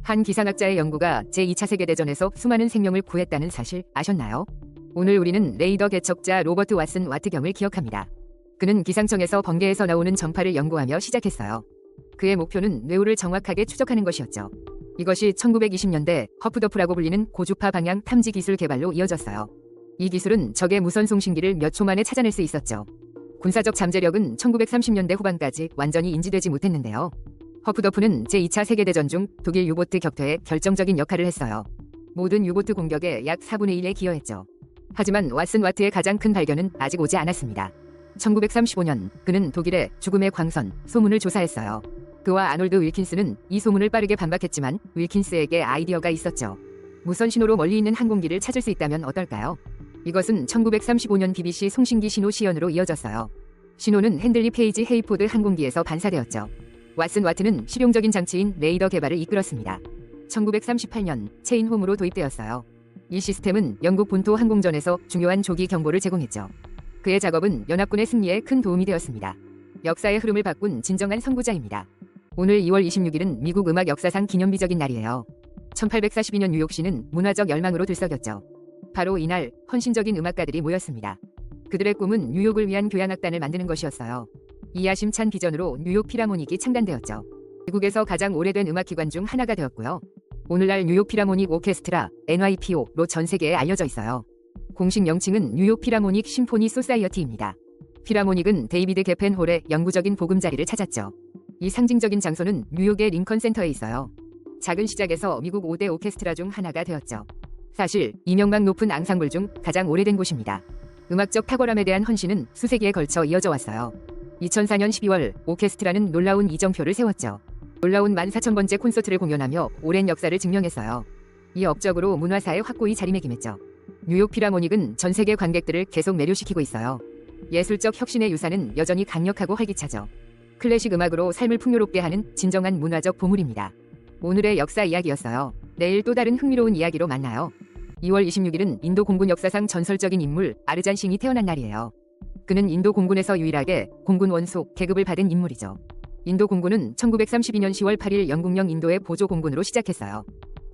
한 기상학자의 연구가 제2차 세계대전에서 수많은 생명을 구했다는 사실 아셨나요? 오늘 우리는 레이더 개척자 로버트 왓슨 와트경을 기억합니다. 그는 기상청에서 번개에서 나오는 전파를 연구하며 시작했어요. 그의 목표는 뇌우를 정확하게 추적하는 것이었죠. 이것이 1920년대 허프더프라고 불리는 고주파 방향 탐지 기술 개발로 이어졌어요. 이 기술은 적의 무선 송신기를 몇 초 만에 찾아낼 수 있었죠. 군사적 잠재력은 1930년대 후반까지 완전히 인지되지 못했는데요. 허프더프는 제2차 세계대전 중 독일 유보트 격퇴에 결정적인 역할을 했어요. 모든 유보트 공격의 약 4분의 1에 기여했죠. 하지만 왓슨 와트의 가장 큰 발견은 아직 오지 않았습니다. 1935년 그는 독일의 죽음의 광선 소문을 조사했어요. 그와 아놀드 윌킨스는 이 소문을 빠르게 반박했지만 윌킨스에게 아이디어가 있었죠. 무선 신호로 멀리 있는 항공기를 찾을 수 있다면 어떨까요? 이것은 1935년 BBC 송신기 신호 시연으로 이어졌어요. 신호는 핸들리 페이지 헤이포드 항공기에서 반사되었죠. 왓슨 와트는 실용적인 장치인 레이더 개발을 이끌었습니다. 1938년 체인홈으로 도입되었어요. 이 시스템은 영국 본토 항공전에서 중요한 조기 경보를 제공했죠. 그의 작업은 연합군의 승리에 큰 도움이 되었습니다. 역사의 흐름을 바꾼 진정한 선구자입니다. 오늘 2월 26일은 미국 음악 역사상 기념비적인 날이에요. 1842년 뉴욕시는 문화적 열망으로 들썩였죠. 바로 이날 헌신적인 음악가들이 모였습니다. 그들의 꿈은 뉴욕을 위한 교향악단을 만드는 것이었어요. 이 야심찬 비전으로 뉴욕 필하모닉이 창단되었죠. 미국에서 가장 오래된 음악기관 중 하나가 되었고요. 오늘날 뉴욕 필하모닉 오케스트라 NYPO로 전 세계에 알려져 있어요. 공식 명칭은 뉴욕 필하모닉 심포니 소사이어티입니다. 필하모닉은 데이비드 게펜 홀의 영구적인 보금자리를 찾았죠. 이 상징적인 장소는 뉴욕의 링컨 센터에 있어요. 작은 시작에서 미국 5대 오케스트라 중 하나가 되었죠. 사실 이명망 높은 앙상블 중 가장 오래된 곳입니다. 음악적 탁월함에 대한 헌신은 수세기에 걸쳐 이어져 왔어요. 2004년 12월 오케스트라는 놀라운 이정표를 세웠죠. 놀라운 14,000번째 콘서트를 공연하며 오랜 역사를 증명했어요. 이 업적으로 문화사에 확고히 자리매김했죠. 뉴욕 필하모닉은 전 세계 관객들을 계속 매료시키고 있어요. 예술적 혁신의 유산은 여전히 강력하고 활기차죠. 클래식 음악으로 삶을 풍요롭게 하는 진정한 문화적 보물입니다. 오늘의 역사 이야기였어요. 내일 또 다른 흥미로운 이야기로 만나요. 2월 26일은 인도 공군 역사상 전설적인 인물 아르잔 싱이 태어난 날이에요. 그는 인도 공군에서 유일하게 공군 원소 계급을 받은 인물이죠. 인도 공군은 1932년 10월 8일 영국령 인도의 보조 공군으로 시작했어요.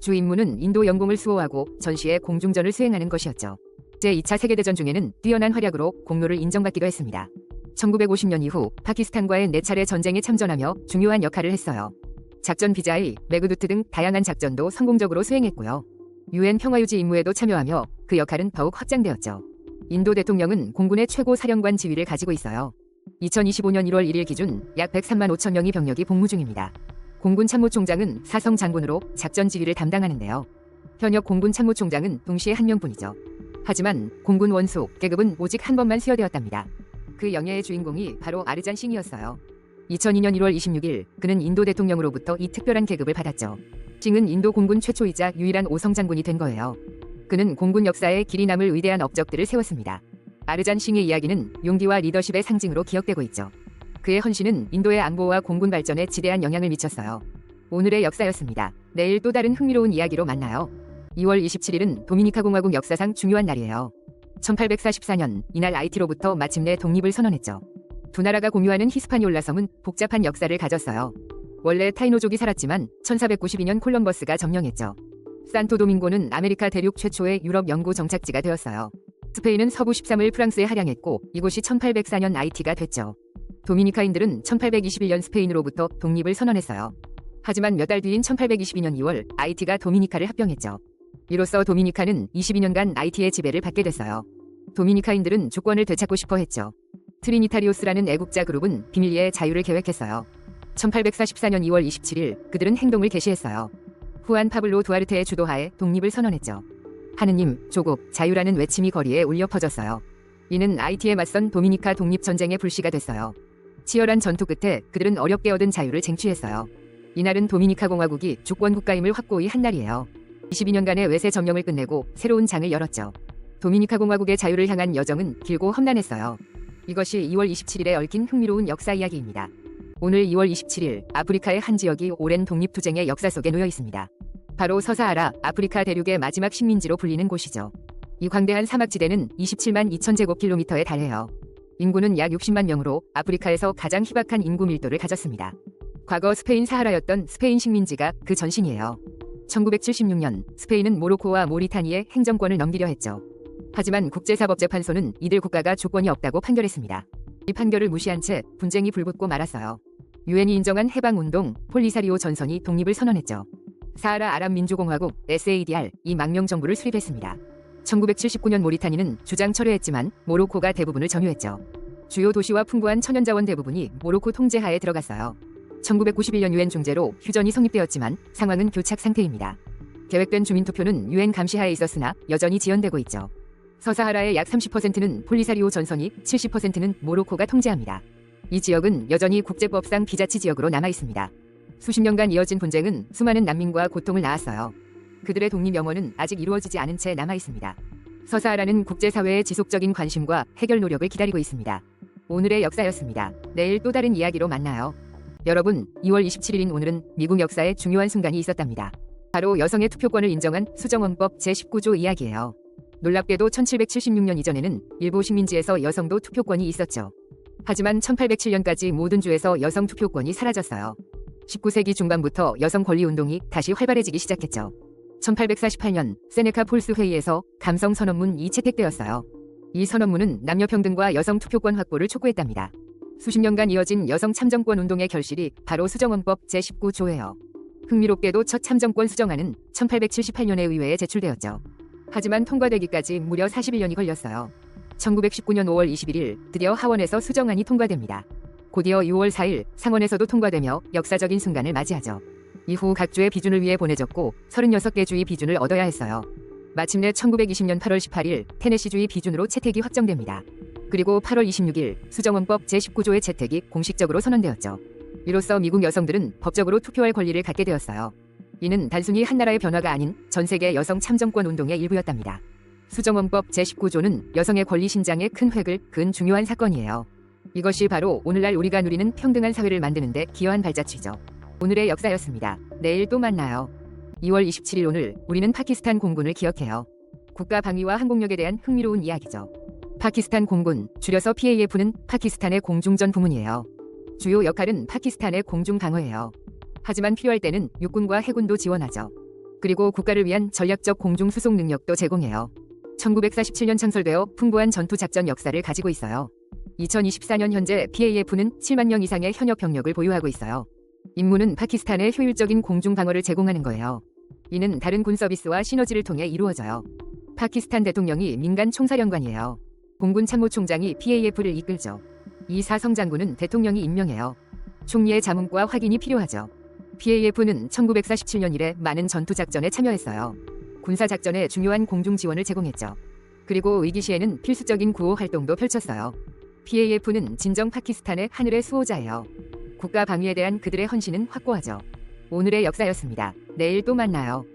주 임무는 인도 영공을 수호하고 전시에 공중전을 수행하는 것이었죠. 제2차 세계대전 중에는 뛰어난 활약으로 공로를 인정받기도 했습니다. 1950년 이후 파키스탄과의 4차례 전쟁에 참전하며 중요한 역할을 했어요. 작전 비자이, 메그두트 등 다양한 작전도 성공적으로 수행했고요. UN 평화유지 임무에도 참여하며 그 역할은 더욱 확장되었죠. 인도 대통령은 공군의 최고 사령관 지위를 가지고 있어요. 2025년 1월 1일 기준 약 103만 5천 명의 병력이 복무 중입니다. 공군 참모총장은 사성 장군으로 작전 지휘를 담당하는데요. 현역 공군 참모총장은 동시에 한 명뿐이죠. 하지만 공군 원소 계급은 오직 한 번만 수여되었답니다. 그 영예의 주인공이 바로 아르잔 싱이었어요. 2002년 1월 26일 그는 인도 대통령으로부터 이 특별한 계급을 받았죠. 싱은 인도 공군 최초이자 유일한 5성 장군이 된 거예요. 그는 공군 역사에 길이 남을 위대한 업적들을 세웠습니다. 아르잔 싱의 이야기는 용기와 리더십의 상징으로 기억되고 있죠. 그의 헌신은 인도의 안보와 공군 발전에 지대한 영향을 미쳤어요. 오늘의 역사였습니다. 내일 또 다른 흥미로운 이야기로 만나요. 2월 27일은 도미니카 공화국 역사상 중요한 날이에요. 1844년 이날 아이티로부터 마침내 독립을 선언했죠. 두 나라가 공유하는 히스파니올라 섬은 복잡한 역사를 가졌어요. 원래 타이노족이 살았지만 1492년 콜럼버스가 점령했죠. 산토도밍고는 아메리카 대륙 최초의 유럽 영구 정착지가 되었어요. 스페인은 서부 13을 프랑스에 할양했고 이곳이 1804년 아이티가 됐죠. 도미니카인들은 1821년 스페인으로부터 독립을 선언했어요. 하지만 몇 달 뒤인 1822년 2월 아이티가 도미니카를 합병했죠. 이로써 도미니카는 22년간 아이티의 지배를 받게 됐어요. 도미니카인들은 주권을 되찾고 싶어 했죠. 트리니타리오스라는 애국자 그룹은 비밀리에 자유를 계획했어요. 1844년 2월 27일 그들은 행동을 개시했어요. 후안 파블로 두아르테의 주도하에 독립을 선언했죠. 하느님, 조국, 자유라는 외침이 거리에 울려 퍼졌어요. 이는 아이티에 맞선 도미니카 독립전쟁의 불씨가 됐어요. 치열한 전투 끝에 그들은 어렵게 얻은 자유를 쟁취했어요. 이날은 도미니카 공화국이 주권 국가임을 확고히 한 날이에요. 22년간의 외세 점령을 끝내고 새로운 장을 열었죠. 도미니카 공화국의 자유를 향한 여정은 길고 험난했어요. 이것이 2월 27일에 얽힌 흥미로운 역사 이야기입니다. 오늘 2월 27일 아프리카의 한 지역이 오랜 독립투쟁의 역사 속에 놓여 있습니다. 바로 서사하라 아프리카 대륙의 마지막 식민지로 불리는 곳이죠. 이 광대한 사막지대는 27만 2천 제곱킬로미터에 달해요. 인구는 약 60만 명으로 아프리카에서 가장 희박한 인구 밀도를 가졌습니다. 과거 스페인 사하라였던 스페인 식민지가 그 전신이에요. 1976년 스페인은 모로코와 모리타니에 행정권을 넘기려 했죠. 하지만 국제사법재판소는 이들 국가가 조건이 없다고 판결했습니다. 이 판결을 무시한 채 분쟁이 불붙고 말았어요. 유엔이 인정한 해방운동 폴리사리오 전선이 독립을 선언했죠. 사하라 아랍민주공화국 SADR 이 망명 정부를 수립했습니다. 1979년 모리타니는 주장 철회했지만 모로코가 대부분을 점유했죠. 주요 도시와 풍부한 천연자원 대부분이 모로코 통제하에 들어갔어요. 1991년 유엔 중재로 휴전이 성립되었지만 상황은 교착 상태입니다. 계획된 주민투표는 유엔 감시하에 있었으나 여전히 지연되고 있죠. 서사하라의 약 30%는 폴리사리오 전선이 70%는 모로코가 통제합니다. 이 지역은 여전히 국제법상 비자치 지역으로 남아있습니다. 수십 년간 이어진 분쟁은 수많은 난민과 고통을 낳았어요. 그들의 독립 영원은 아직 이루어지지 않은 채 남아있습니다. 서사하라는 국제사회의 지속적인 관심과 해결 노력을 기다리고 있습니다. 오늘의 역사였습니다. 내일 또 다른 이야기로 만나요. 여러분, 2월 27일인 오늘은 미국 역사에 중요한 순간이 있었답니다. 바로 여성의 투표권을 인정한 수정헌법 제19조 이야기예요. 놀랍게도 1776년 이전에는 일부 식민지에서 여성도 투표권이 있었죠. 하지만 1807년까지 모든 주에서 여성 투표권이 사라졌어요. 19세기 중반부터 여성 권리 운동이 다시 활발해지기 시작했죠. 1848년 세네카 폴스 회의에서 감성 선언문이 채택되었어요. 이 선언문은 남녀평등과 여성 투표권 확보를 촉구했답니다. 수십 년간 이어진 여성 참정권 운동의 결실이 바로 수정헌법 제19조예요. 흥미롭게도 첫 참정권 수정안은 1878년에 의회에 제출되었죠. 하지만 통과되기까지 무려 41년이 걸렸어요. 1919년 5월 21일 드디어 하원에서 수정안이 통과됩니다. 곧이어 6월 4일 상원에서도 통과되며 역사적인 순간을 맞이하죠. 이후 각 주의 비준을 위해 보내졌고 36개 주의 비준을 얻어야 했어요. 마침내 1920년 8월 18일 테네시주의 비준으로 채택이 확정됩니다. 그리고 8월 26일 수정헌법 제19조의 채택이 공식적으로 선언되었죠. 이로써 미국 여성들은 법적으로 투표할 권리를 갖게 되었어요. 이는 단순히 한 나라의 변화가 아닌 전 세계 여성 참정권 운동의 일부였답니다. 수정헌법 제19조는 여성의 권리 신장에 큰 획을 그은 중요한 사건이에요. 이것이 바로 오늘날 우리가 누리는 평등한 사회를 만드는 데 기여한 발자취죠. 오늘의 역사였습니다. 내일 또 만나요. 2월 27일 오늘 우리는 파키스탄 공군을 기억해요. 국가 방위와 항공력에 대한 흥미로운 이야기죠. 파키스탄 공군, 줄여서 PAF는 파키스탄의 공중전 부문이에요. 주요 역할은 파키스탄의 공중 방어예요. 하지만 필요할 때는 육군과 해군도 지원하죠. 그리고 국가를 위한 전략적 공중 수송 능력도 제공해요. 1947년 창설되어 풍부한 전투 작전 역사를 가지고 있어요. 2024년 현재 PAF는 7만 명 이상의 현역 병력을 보유하고 있어요. 임무는 파키스탄의 효율적인 공중 방어를 제공하는 거예요. 이는 다른 군 서비스와 시너지를 통해 이루어져요. 파키스탄 대통령이 민간 총사령관이에요. 공군 참모총장이 PAF를 이끌죠. 이 사성 장군은 대통령이 임명해요. 총리의 자문과 확인이 필요하죠. PAF는 1947년 이래 많은 전투작전에 참여했어요. 군사작전에 중요한 공중 지원을 제공했죠. 그리고 위기 시에는 필수적인 구호 활동도 펼쳤어요. PAF는 진정 파키스탄의 하늘의 수호자예요. 국가 방위에 대한 그들의 헌신은 확고하죠. 오늘의 역사였습니다. 내일 또 만나요.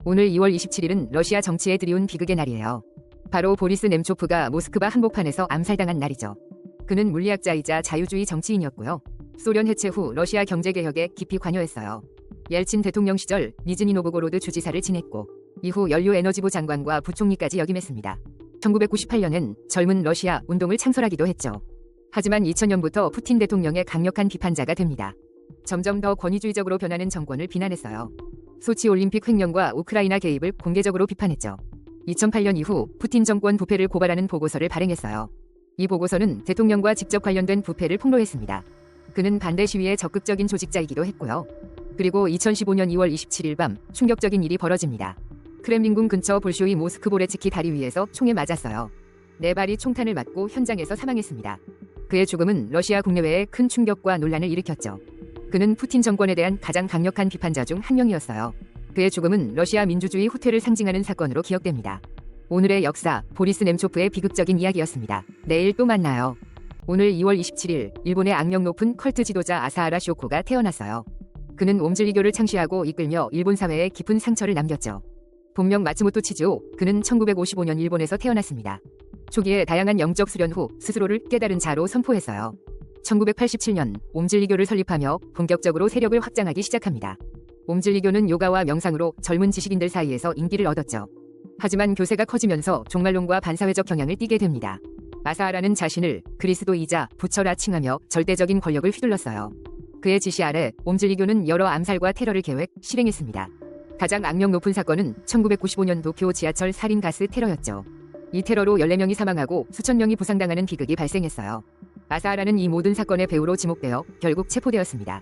오늘 2월 27일은 러시아 정치에 들이운 비극의 날이에요. 바로 보리스 nem초프가 모스크바 한복판에서 암살당한 날이죠. 그는 물리학자이자 자유주의 정치인이었고요. 소련 해체 후 러시아 경제개혁에 깊이 관여했어요. 옐친 대통령 시절 니즈니 노브고로드 주지사를 지냈고 이후 연료에너지부 장관과 부총리까지 역임했습니다. 1998년엔 젊은 러시아 운동을 창설하기도 했죠. 하지만 2000년부터 푸틴 대통령의 강력한 비판자가 됩니다. 점점 더 권위주의적으로 변하는 정권을 비난했어요. 소치 올림픽 횡령과 우크라이나 개입을 공개적으로 비판했죠. 2008년 이후 푸틴 정권 부패를 고발하는 보고서를 발행했어요. 이 보고서는 대통령과 직접 관련된 부패를 폭로했습니다. 그는 반대 시위에 적극적인 조직자이기도 했고요. 그리고 2015년 2월 27일 밤 충격적인 일이 벌어집니다. 크렘린궁 근처 볼쇼이 모스크보레츠키 다리 위에서 총에 맞았어요. 네 발이 총탄을 맞고 현장에서 사망했습니다. 그의 죽음은 러시아 국내외에 큰 충격과 논란을 일으켰죠. 그는 푸틴 정권에 대한 가장 강력한 비판자 중 한 명이었어요. 그의 죽음은 러시아 민주주의 후퇴를 상징하는 사건으로 기억됩니다. 오늘의 역사, 보리스 nem초프의 비극적인 이야기였습니다. 내일 또 만나요. 오늘 2월 27일, 일본의 악명 높은 컬트 지도자 아사하라 쇼코가 태어났어요. 그는 옴즐리교를 창시하고 이끌며 일본 사회에 깊은 상처를 남겼죠. 본명 마츠모토 치즈오, 그는 1955년 일본에서 태어났습니다. 초기에 다양한 영적 수련 후 스스로를 깨달은 자로 선포했어요. 1987년 옴즐리교를 설립하며 본격적으로 세력을 확장하기 시작합니다. 옴즐리교는 요가와 명상으로 젊은 지식인들 사이에서 인기를 얻었죠. 하지만 교세가 커지면서 종말론과 반사회적 경향을 띠게 됩니다. 아사하라는 자신을 그리스도이자 부처라 칭하며 절대적인 권력을 휘둘렀어요. 그의 지시 아래 옴즐리교는 여러 암살과 테러를 계획, 실행했습니다. 가장 악명 높은 사건은 1995년 도쿄 지하철 살인 가스 테러였죠. 이 테러로 14명이 사망하고 수천 명이 부상당하는 비극이 발생했어요. 아사하라는 이 모든 사건의 배우로 지목되어 결국 체포되었습니다.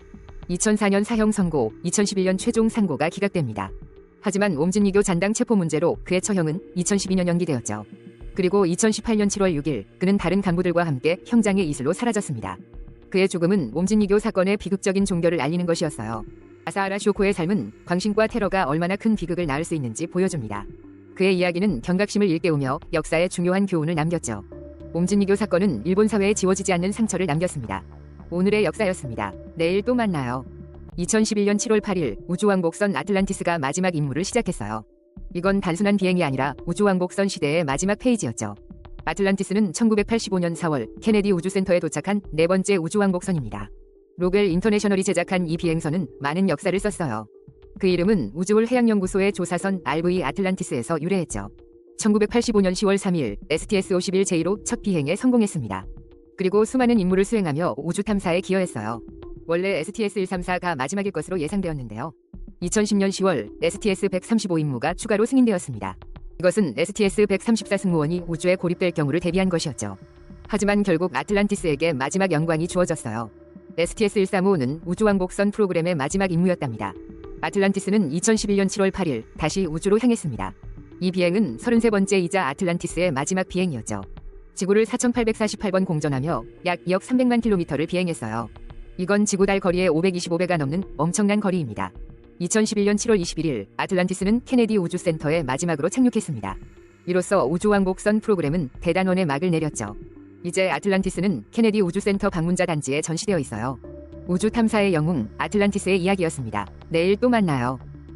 2004년 사형 선고, 2011년 최종 상고가 기각됩니다. 하지만 옴진리교 잔당 체포 문제로 그의 처형은 2012년 연기되었죠. 그리고 2018년 7월 6일 그는 다른 간부들과 함께 형장의 이슬로 사라졌습니다. 그의 죽음은 옴진리교 사건의 비극적인 종결을 알리는 것이었어요. 아사하라 쇼코의 삶은 광신과 테러가 얼마나 큰 비극을 낳을 수 있는지 보여줍니다. 그의 이야기는 경각심을 일깨우며 역사에 중요한 교훈을 남겼죠. 옴진리교 사건은 일본 사회에 지워지지 않는 상처를 남겼습니다. 오늘의 역사였습니다. 내일 또 만나요. 2011년 7월 8일 우주왕복선 아틀란티스가 마지막 임무를 시작했어요. 이건 단순한 비행이 아니라 우주왕복선 시대의 마지막 페이지였죠. 아틀란티스는 1985년 4월 케네디 우주센터에 도착한 네 번째 우주왕복선입니다. 로겔 인터내셔널이 제작한 이 비행선은 많은 역사를 썼어요. 그 이름은 우주울 해양연구소의 조사선 RV 아틀란티스에서 유래했죠. 1985년 10월 3일 STS-51J로 첫 비행에 성공했습니다. 그리고 수많은 임무를 수행하며 우주 탐사에 기여했어요. 원래 STS-134가 마지막일 것으로 예상되었는데요. 2010년 10월 STS-135 임무가 추가로 승인되었습니다. 이것은 STS-134 승무원이 우주에 고립될 경우를 대비한 것이었죠. 하지만 결국 아틀란티스에게 마지막 영광이 주어졌어요. STS-135는 우주왕복선 프로그램의 마지막 임무였답니다. 아틀란티스는 2011년 7월 8일 다시 우주로 향했습니다. 이 비행은 33번째이자 아틀란티스의 마지막 비행이었죠. 지구를 4848번 공전하며 약 2억 300만 킬로미터를 비행했어요. 이건 지구-달 거리의 525배가 넘는 엄청난 거리입니다. 2011년 7월 21일 아틀란티스는 케네디 우주센터에 마지막으로 착륙했습니다. 이로써 우주왕복선 프로그램은 대단원의 막을 내렸죠. 이제 아틀란티스는 케네디 우주센터 방문자 단지에 전시되어 있어요. 우주 탐사의 영웅 아틀란티스의 이야기였습니다. 내일 또 만나요.